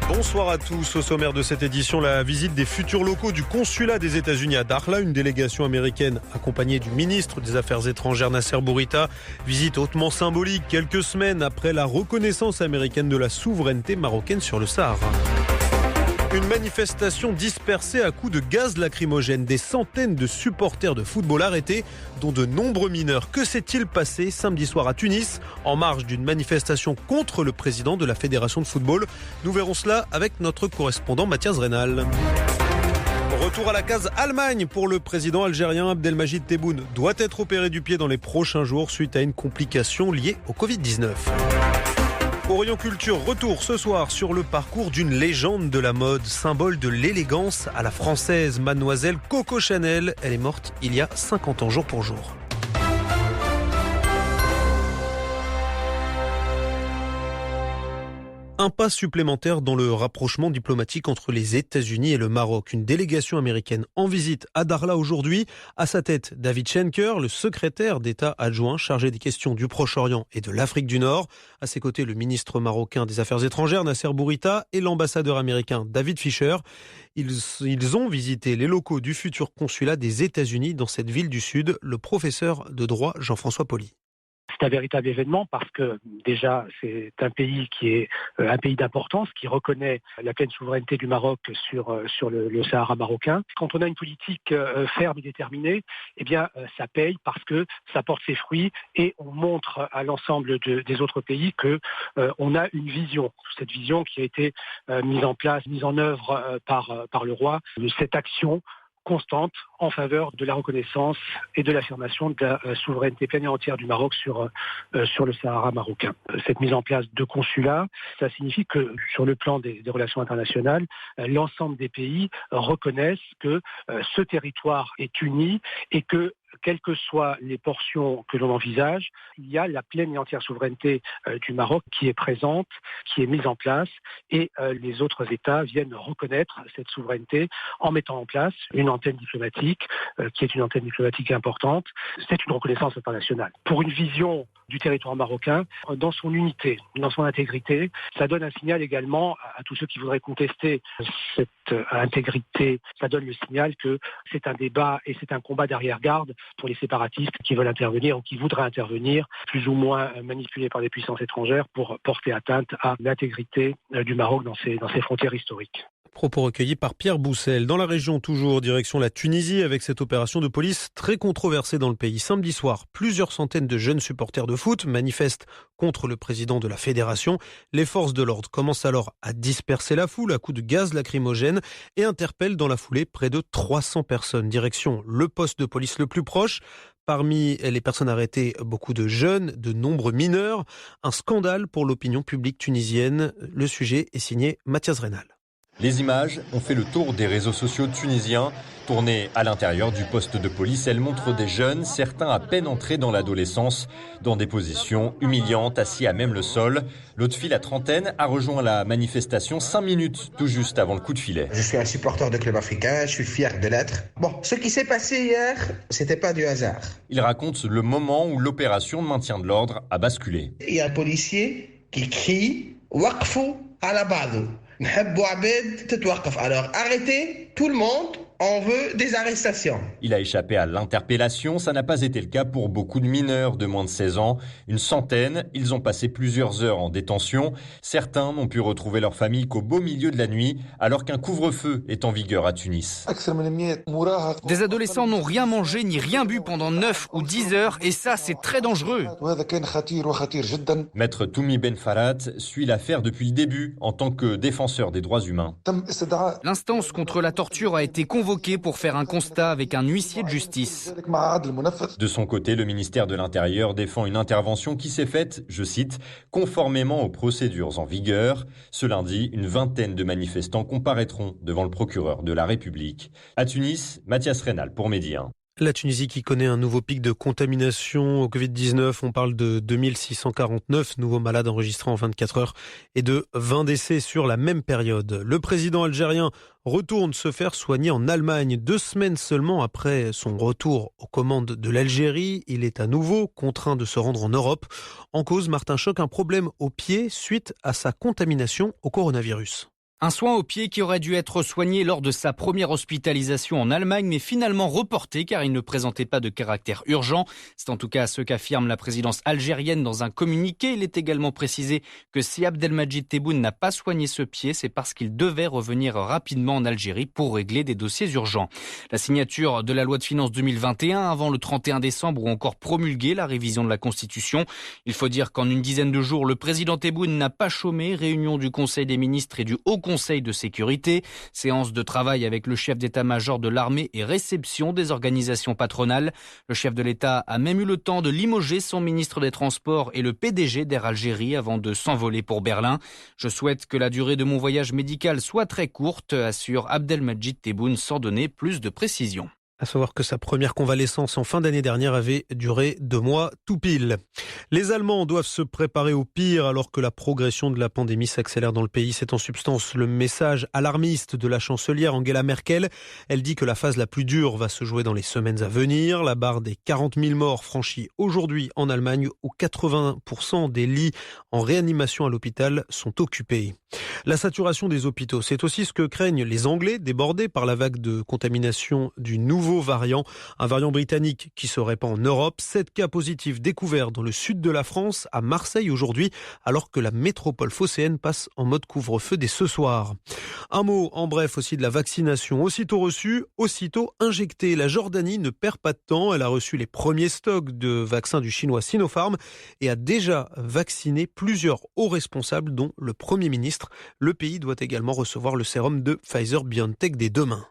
Bonsoir à tous. Au sommaire de cette édition, la visite des futurs locaux du consulat des États-Unis à Dakhla. Une délégation américaine accompagnée du ministre des Affaires étrangères Nasser Bourita. Visite hautement symbolique quelques semaines après la reconnaissance américaine de la souveraineté marocaine sur le Sahara. Une manifestation dispersée à coups de gaz lacrymogène. Des centaines de supporters de football arrêtés, dont de nombreux mineurs. Que s'est-il passé samedi soir à Tunis, en marge d'une manifestation contre le président de la Fédération de football? Nous verrons cela avec notre correspondant Mathias Reynal. Retour à la case Allemagne pour le président algérien Abdelmajid Tebboune. Doit être opéré du pied dans les prochains jours suite à une complication liée au Covid-19. Orient Culture, retour ce soir sur le parcours d'une légende de la mode, symbole de l'élégance à la française, mademoiselle Coco Chanel. Elle est morte il y a 50 ans jour pour jour. Un pas supplémentaire dans le rapprochement diplomatique entre les États-Unis et le Maroc. Une délégation américaine en visite à Dakhla aujourd'hui. À sa tête, David Schenker, le secrétaire d'État adjoint chargé des questions du Proche-Orient et de l'Afrique du Nord. À ses côtés, le ministre marocain des Affaires étrangères, Nasser Bourita, et l'ambassadeur américain David Fisher. Ils ont visité les locaux du futur consulat des États-Unis dans cette ville du Sud. Le professeur de droit Jean-François Poli. C'est un véritable événement parce que déjà c'est un pays qui est un pays d'importance, qui reconnaît la pleine souveraineté du Maroc sur le Sahara marocain. Quand on a une politique ferme et déterminée, eh bien ça paye parce que ça porte ses fruits et on montre à l'ensemble des autres pays que on a une vision. Cette vision qui a été mise en œuvre par le roi, de cette action constante en faveur de la reconnaissance et de l'affirmation de la souveraineté pleine et entière du Maroc sur le Sahara marocain. Cette mise en place de consulats, ça signifie que sur le plan des relations internationales, l'ensemble des pays reconnaissent que ce territoire est uni et que quelles que soient les portions que l'on envisage, il y a la pleine et entière souveraineté du Maroc qui est présente, qui est mise en place, et les autres États viennent reconnaître cette souveraineté en mettant en place une antenne diplomatique, qui est une antenne diplomatique importante. C'est une reconnaissance internationale. Pour une vision du territoire marocain, dans son unité, dans son intégrité, ça donne un signal également à tous ceux qui voudraient contester cette intégrité. Ça donne le signal que c'est un débat et c'est un combat d'arrière-garde pour les séparatistes qui veulent intervenir ou qui voudraient intervenir, plus ou moins manipulés par des puissances étrangères pour porter atteinte à l'intégrité du Maroc dans ses frontières historiques. Propos recueillis par Pierre Boussel. Dans la région, toujours direction la Tunisie, avec cette opération de police très controversée dans le pays. Samedi soir, plusieurs centaines de jeunes supporters de foot manifestent contre le président de la fédération. Les forces de l'ordre commencent alors à disperser la foule à coups de gaz lacrymogène et interpellent dans la foulée près de 300 personnes. Direction le poste de police le plus proche. Parmi les personnes arrêtées, beaucoup de jeunes, de nombreux mineurs. Un scandale pour l'opinion publique tunisienne. Le sujet est signé Mathias Reynal. Les images ont fait le tour des réseaux sociaux tunisiens. Tournées à l'intérieur du poste de police, elles montrent des jeunes, certains à peine entrés dans l'adolescence, dans des positions humiliantes, assis à même le sol. L'autre fille, la trentaine, a rejoint la manifestation 5 minutes tout juste avant le coup de filet. Je suis un supporter de club africain, je suis fier de l'être. Bon, ce qui s'est passé hier, c'était pas du hasard. Il raconte le moment où l'opération de maintien de l'ordre a basculé. Il y a un policier qui crie « Waqfou ala ba'dou ». Alors arrêtez tout le monde, on veut des arrestations. Il a échappé à l'interpellation, ça n'a pas été le cas pour beaucoup de mineurs de moins de 16 ans. Une centaine, ils ont passé plusieurs heures en détention. Certains n'ont pu retrouver leur famille qu'au beau milieu de la nuit, alors qu'un couvre-feu est en vigueur à Tunis. Des adolescents n'ont rien mangé ni rien bu pendant 9 ou 10 heures et ça c'est très dangereux. Maître Toumi Ben Farhat suit l'affaire depuis le début en tant que défenseur des droits humains. L'instance contre la torture a été convoquée pour faire un constat avec un huissier de justice. De son côté, le ministère de l'Intérieur défend une intervention qui s'est faite, je cite, conformément aux procédures en vigueur. Ce lundi, une vingtaine de manifestants comparaîtront devant le procureur de la République. À Tunis, Mathias Reynal pour Midi 1. La Tunisie qui connaît un nouveau pic de contamination au Covid-19. On parle de 2649 nouveaux malades enregistrés en 24 heures et de 20 décès sur la même période. Le président algérien retourne se faire soigner en Allemagne 2 semaines seulement après son retour aux commandes de l'Algérie. Il est à nouveau contraint de se rendre en Europe. En cause, Martin Choc, un problème au pied suite à sa contamination au coronavirus. Un soin au pied qui aurait dû être soigné lors de sa première hospitalisation en Allemagne, mais finalement reporté car il ne présentait pas de caractère urgent. C'est en tout cas ce qu'affirme la présidence algérienne dans un communiqué. Il est également précisé que si Abdelmajid Tebboune n'a pas soigné ce pied, c'est parce qu'il devait revenir rapidement en Algérie pour régler des dossiers urgents. La signature de la loi de finances 2021 avant le 31 décembre ou encore promulguer la révision de la Constitution. Il faut dire qu'en une dizaine de jours, le président Tebboune n'a pas chômé. Réunion du Conseil des ministres et du Haut Conseil de sécurité, séance de travail avec le chef d'état-major de l'armée et réception des organisations patronales. Le chef de l'État a même eu le temps de limoger son ministre des Transports et le PDG d'Air Algérie avant de s'envoler pour Berlin. Je souhaite que la durée de mon voyage médical soit très courte, assure Abdelmajid Tebboune sans donner plus de précision. À savoir que sa première convalescence en fin d'année dernière avait duré 2 mois tout pile. Les Allemands doivent se préparer au pire alors que la progression de la pandémie s'accélère dans le pays. C'est en substance le message alarmiste de la chancelière Angela Merkel. Elle dit que la phase la plus dure va se jouer dans les semaines à venir. La barre des 40 000 morts franchie aujourd'hui en Allemagne où 80% des lits en réanimation à l'hôpital sont occupés. La saturation des hôpitaux, c'est aussi ce que craignent les Anglais débordés par la vague de contamination du nouveau variant, un variant britannique qui se répand en Europe. 7 cas positifs découverts dans le sud de la France, à Marseille aujourd'hui, alors que la métropole phocéenne passe en mode couvre-feu dès ce soir. Un mot en bref aussi de la vaccination. Aussitôt reçue, aussitôt injectée. La Jordanie ne perd pas de temps. Elle a reçu les premiers stocks de vaccins du chinois Sinopharm et a déjà vacciné plusieurs hauts responsables, dont le Premier ministre. Le pays doit également recevoir le sérum de Pfizer-BioNTech dès demain.